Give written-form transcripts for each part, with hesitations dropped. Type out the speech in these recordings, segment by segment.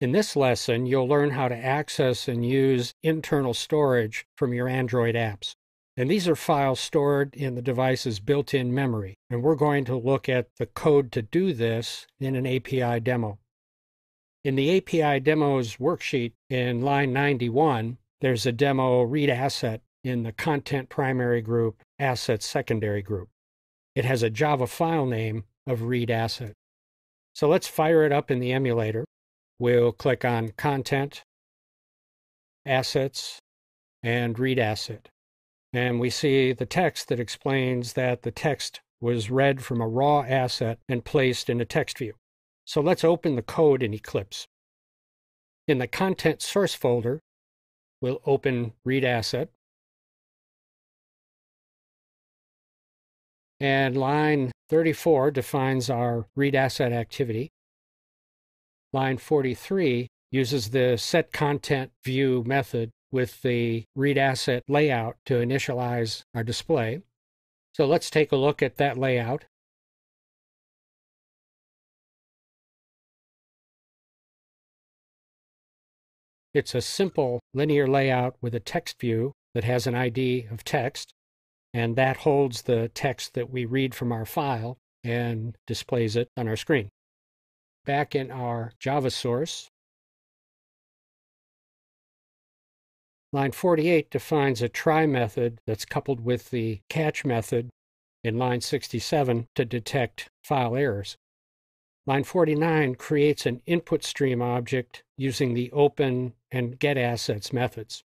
In this lesson, you'll learn how to access and use internal storage from your Android apps. And these are files stored in the device's built-in memory. And we're going to look at the code to do this in an API demo. In the API demos worksheet in line 91, there's a demo read asset in the content primary group, assets secondary group. It has a Java file name of read asset. So let's fire it up in the emulator. We'll click on Content, Assets, and Read Asset. And we see the text that explains that the text was read from a raw asset and placed in a text view. So let's open the code in Eclipse. In the Content Source folder, we'll open Read Asset. And line 34 defines our read asset activity. Line 43 uses the setContentView method with the read asset layout to initialize our display. So let's take a look at that layout. It's a simple linear layout with a text view that has an ID of text, and that holds the text that we read from our file and displays it on our screen. Back in our Java source, line 48 defines a try method that's coupled with the catch method in line 67 to detect file errors. Line 49 creates an input stream object using the open and getAssets methods.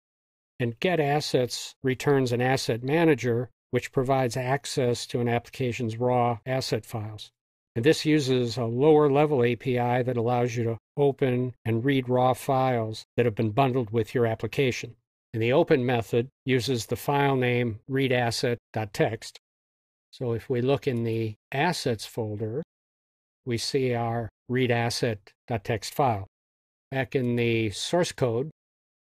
And getAssets returns an asset manager which provides access to an application's raw asset files. And this uses a lower-level API that allows you to open and read raw files that have been bundled with your application. And the open method uses the file name readasset.txt. So if we look in the assets folder, we see our readasset.txt file. Back in the source code,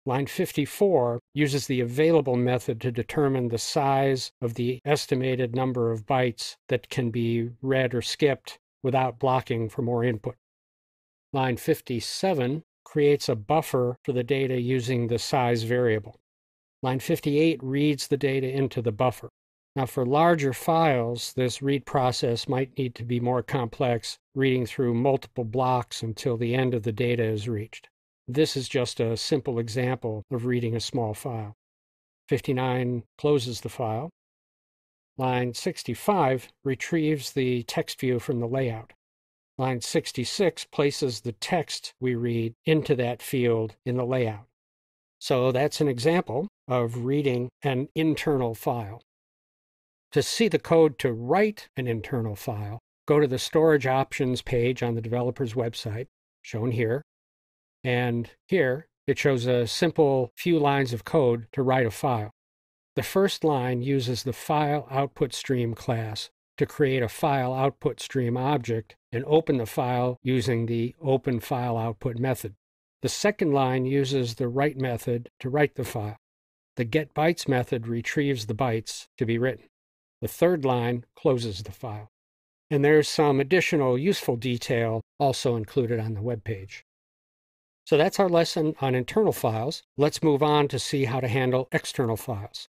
line 54 uses the available method to determine the size of the estimated number of bytes that can be read or skipped without blocking for more input. Line 57 creates a buffer for the data using the size variable. Line 58 reads the data into the buffer. Now for larger files, this read process might need to be more complex, reading through multiple blocks until the end of the data is reached. This is just a simple example of reading a small file. 59 closes the file. Line 65 retrieves the text view from the layout. Line 66 places the text we read into that field in the layout. So that's an example of reading an internal file. To see the code to write an internal file, go to the Storage Options page on the developer's website, shown here. And here, it shows a simple few lines of code to write a file. The first line uses the File Output Stream class to create a File Output Stream object and open the file using the Open File Output method. The second line uses the write method to write the file. The getBytes method retrieves the bytes to be written. The third line closes the file. And there's some additional useful detail also included on the web page. So that's our lesson on internal files. Let's move on to see how to handle external files.